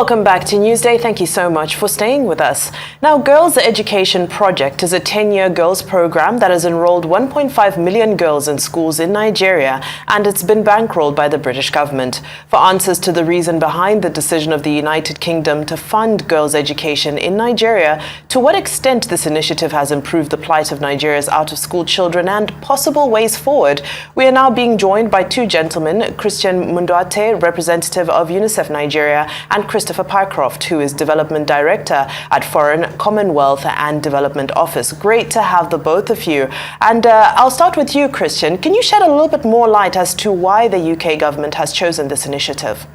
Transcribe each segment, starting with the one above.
Welcome back to Newsday. Thank you so much for staying with us. Now, Girls Education Project is a 10-year girls program that has enrolled 1.5 million girls in schools in Nigeria, and it's been bankrolled by the British government. For answers to the reason behind the decision of the United Kingdom to fund girls' education in Nigeria, to what extent this initiative has improved the plight of Nigeria's out-of-school children, and possible ways forward, we are now being joined by two gentlemen, Christian Munduate, representative of UNICEF Nigeria, and Christopher Pycroft, who is Development Director at Foreign, Commonwealth and Development Office. Great to have the both of you. And I'll start with you, Christian. Can you shed a little bit more light as to why the UK government has chosen this initiative?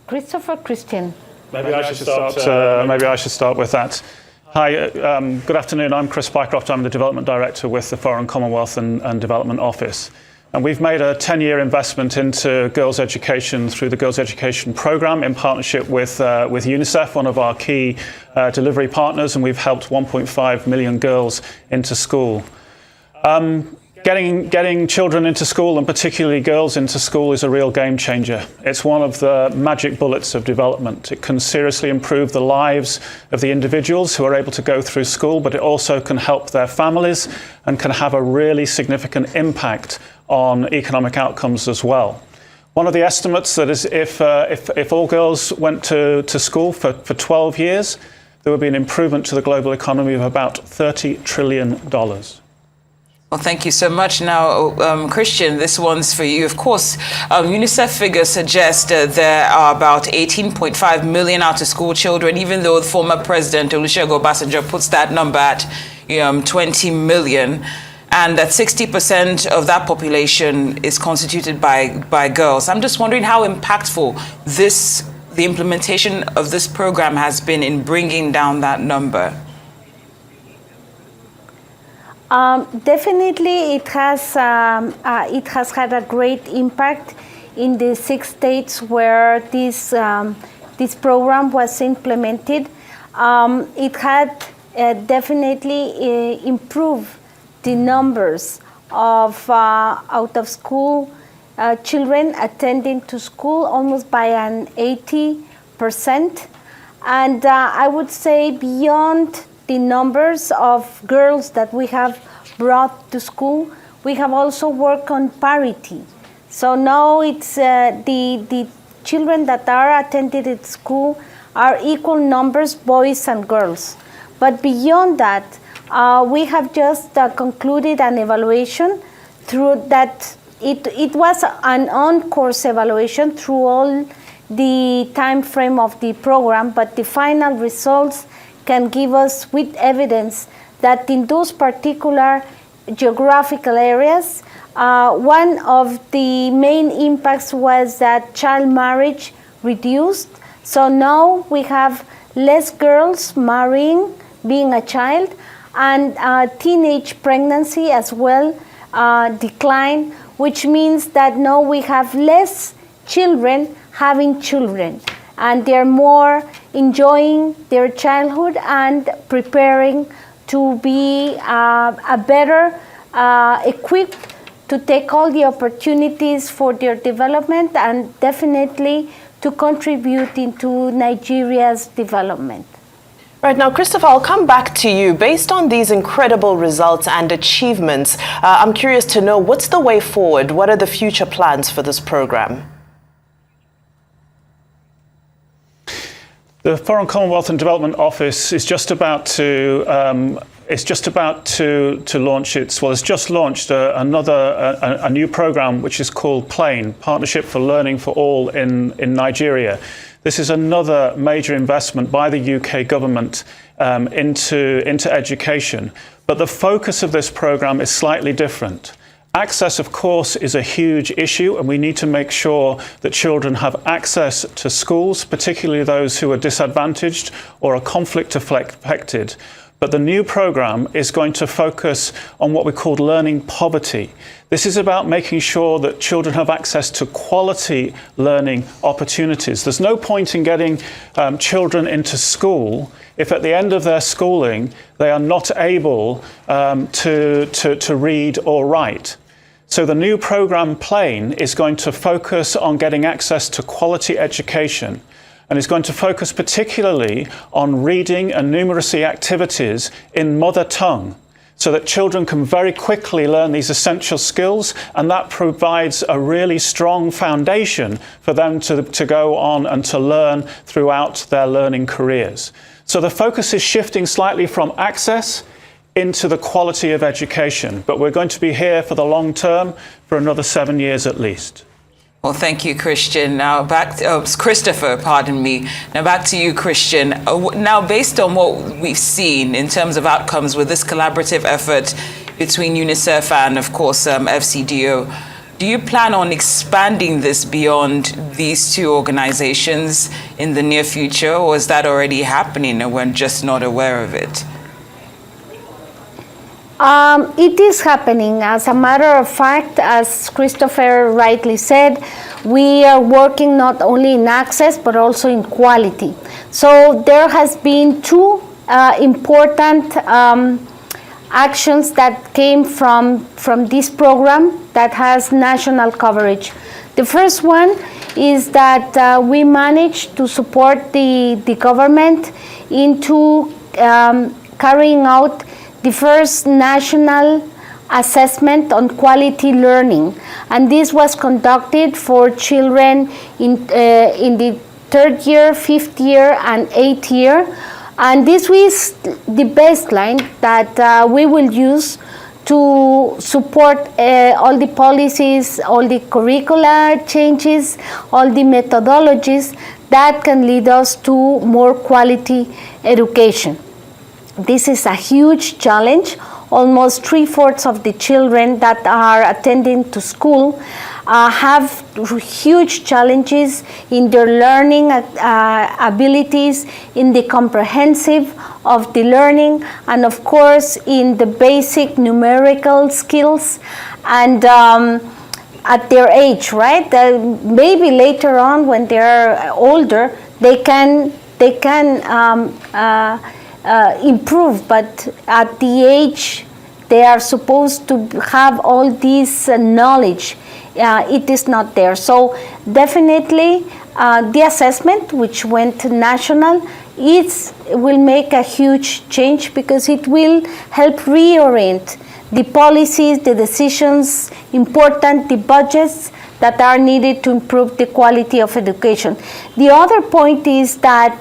Christopher, Christian. Maybe I should start with that. Hi, good afternoon. I'm Chris Pycroft. I'm the Development Director with the Foreign, Commonwealth and Development Office. And we've made a 10-year investment into girls' education through the Girls' Education Programme in partnership with UNICEF, one of our key delivery partners, and we've helped 1.5 million girls into school. Getting children into school, and particularly girls into school, is a real game changer. It's one of the magic bullets of development. It can seriously improve the lives of the individuals who are able to go through school, but it also can help their families and can have a really significant impact on economic outcomes as well. One of the estimates that is if all girls went to school for 12 years, there would be an improvement to the global economy of about $30 trillion. Well, thank you so much. Now, Christian, this one's for you. Of course, UNICEF figures suggest there are about 18.5 million out-of-school children, even though the former president, Olusegun Obasanjo, puts that number at 20 million. And that 60% of that population is constituted by girls. I'm just wondering how impactful the implementation of this program has been in bringing down that number. Definitely, it has had a great impact in the 6 states where this program was implemented. It had definitely improved the numbers of out-of-school children attending to school almost by an 80%. And I would say beyond the numbers of girls that we have brought to school, we have also worked on parity. So now it's the children that are attended at school are equal numbers, boys and girls. But beyond that, we have just concluded an evaluation through that. It was an on-course evaluation through all the time frame of the program, but the final results can give us with evidence that in those particular geographical areas, one of the main impacts was that child marriage reduced. So now we have less girls marrying, being a child, and teenage pregnancy as well decline, which means that now we have less children having children, and they're more enjoying their childhood and preparing to be a better equipped to take all the opportunities for their development and definitely to contribute into Nigeria's development. Right, now, Christopher, I'll come back to you. Based on these incredible results and achievements, I'm curious to know, what's the way forward? What are the future plans for this program? The Foreign, Commonwealth and Development Office is just about to launch it's just launched a new program which is called PLANE, Partnership for Learning for All in Nigeria. This is another major investment by the UK government into education, but the focus of this program is slightly different. Access, of course, is a huge issue, and we need to make sure that children have access to schools, particularly those who are disadvantaged or are conflict affected. But the new program is going to focus on what we call learning poverty. This is about making sure that children have access to quality learning opportunities. There's no point in getting children into school if at the end of their schooling they are not able to read or write. So the new program Plain is going to focus on getting access to quality education, and is going to focus particularly on reading and numeracy activities in mother tongue, so that children can very quickly learn these essential skills, and that provides a really strong foundation for them to go on and to learn throughout their learning careers. So the focus is shifting slightly from access into the quality of education, but we're going to be here for the long term, for another 7 years at least. Well, thank you, Christian. Now back to Christopher, pardon me. Now back to you, Christian. Now, based on what we've seen in terms of outcomes with this collaborative effort between UNICEF and, of course, FCDO, do you plan on expanding this beyond these two organizations in the near future, or is that already happening and we're just not aware of it? It is happening. As a matter of fact, as Christopher rightly said, we are working not only in access but also in quality. So there has been two important actions that came from this program that has national coverage. The first one is that we managed to support the government into carrying out the first national assessment on quality learning, and this was conducted for children in the 3rd year, 5th year, and 8th year, and this was the baseline that we will use to support all the policies, all the curricular changes, all the methodologies that can lead us to more quality education. This is a huge challenge. Almost 3/4 of the children that are attending to school have huge challenges in their learning abilities, in the comprehensive of the learning, and of course in the basic numerical skills, and at their age, right? Maybe later on when they're older, they can improve, but at the age they are supposed to have all this knowledge, it is not there. So definitely the assessment, which went national, will make a huge change, because it will help reorient the policies, the decisions, the budgets that are needed to improve the quality of education. The other point is that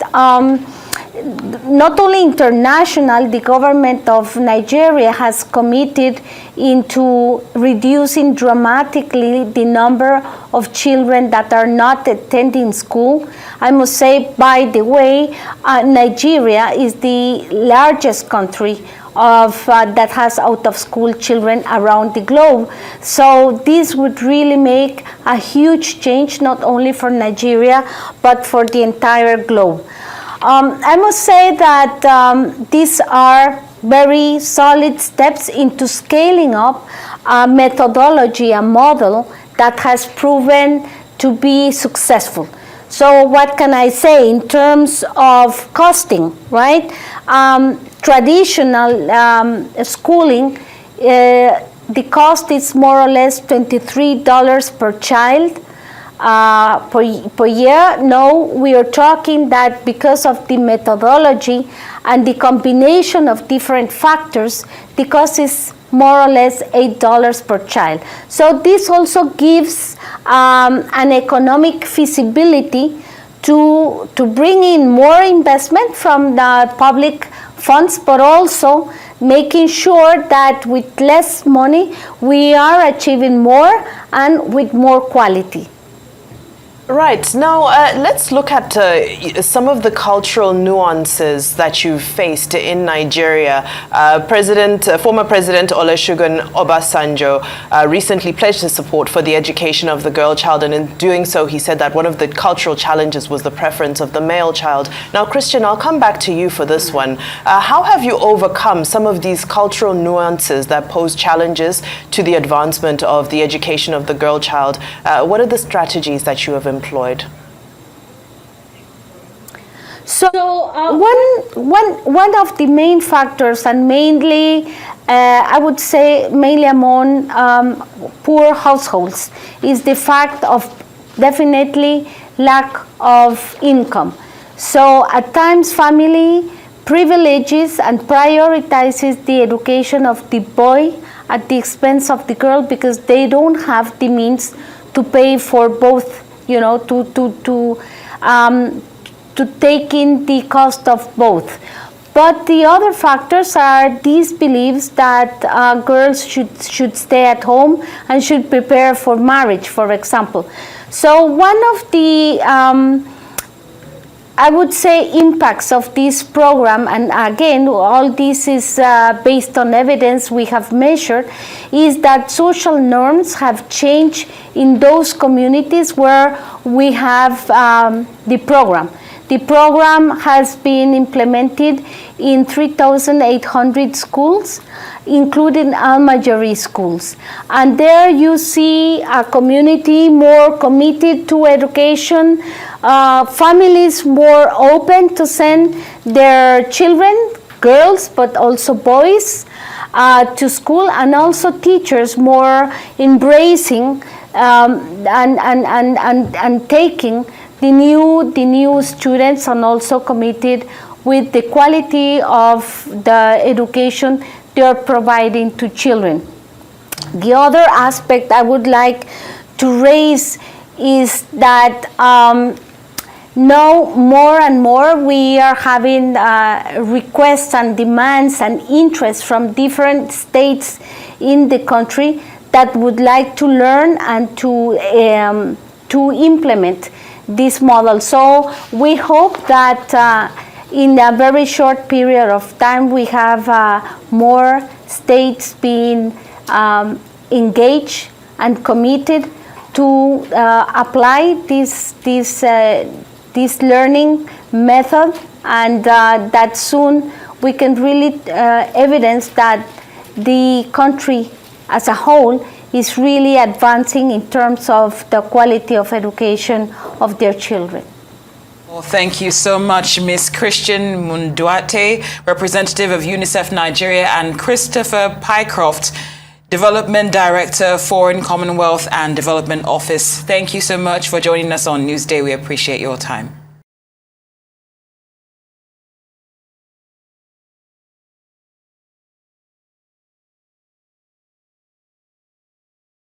not only international, the government of Nigeria has committed into reducing dramatically the number of children that are not attending school. I must say, by the way, Nigeria is the largest country that has out-of-school children around the globe. So this would really make a huge change, not only for Nigeria, but for the entire globe. I must say that these are very solid steps into scaling up a methodology, a model that has proven to be successful. So what can I say in terms of costing, right? Traditional schooling, the cost is more or less $23 per child. Per year. No, we are talking that because of the methodology and the combination of different factors, the cost is more or less $8 per child. So this also gives an economic feasibility to bring in more investment from the public funds, but also making sure that with less money we are achieving more and with more quality. Right. Now, let's look at some of the cultural nuances that you've faced in Nigeria. Former President Olusegun Obasanjo recently pledged his support for the education of the girl child, and in doing so, he said that one of the cultural challenges was the preference of the male child. Now, Christian, I'll come back to you for this one. How have you overcome some of these cultural nuances that pose challenges to the advancement of the education of the girl child? What are the strategies that you have employed? So one of the main factors, and mainly, I would say mainly among poor households, is the fact of definitely lack of income. So at times family privileges and prioritizes the education of the boy at the expense of the girl because they don't have the means to pay for both, you know, to take in the cost of both. But the other factors are these beliefs that girls should stay at home and should prepare for marriage, for example. So one of the I would say impacts of this program, and again all this is based on evidence we have measured, is that social norms have changed in those communities where we have the program. The program has been implemented in 3,800 schools, including Al-Majari schools. And there you see a community more committed to education, families more open to send their children, girls but also boys, to school, and also teachers more embracing and taking the new students, and also committed with the quality of the education they are providing to children. The other aspect I would like to raise is that now more and more we are having requests and demands and interests from different states in the country that would like to learn and to implement this model. So we hope that in a very short period of time we have more states being engaged and committed to apply this learning method, and that soon we can really evidence that the country as a whole is really advancing in terms of the quality of education of their children. Well, thank you so much, Ms. Christian Munduate, representative of UNICEF Nigeria, and Christopher Pycroft, Development Director, Foreign, Commonwealth and Development Office. Thank you so much for joining us on Newsday. We appreciate your time.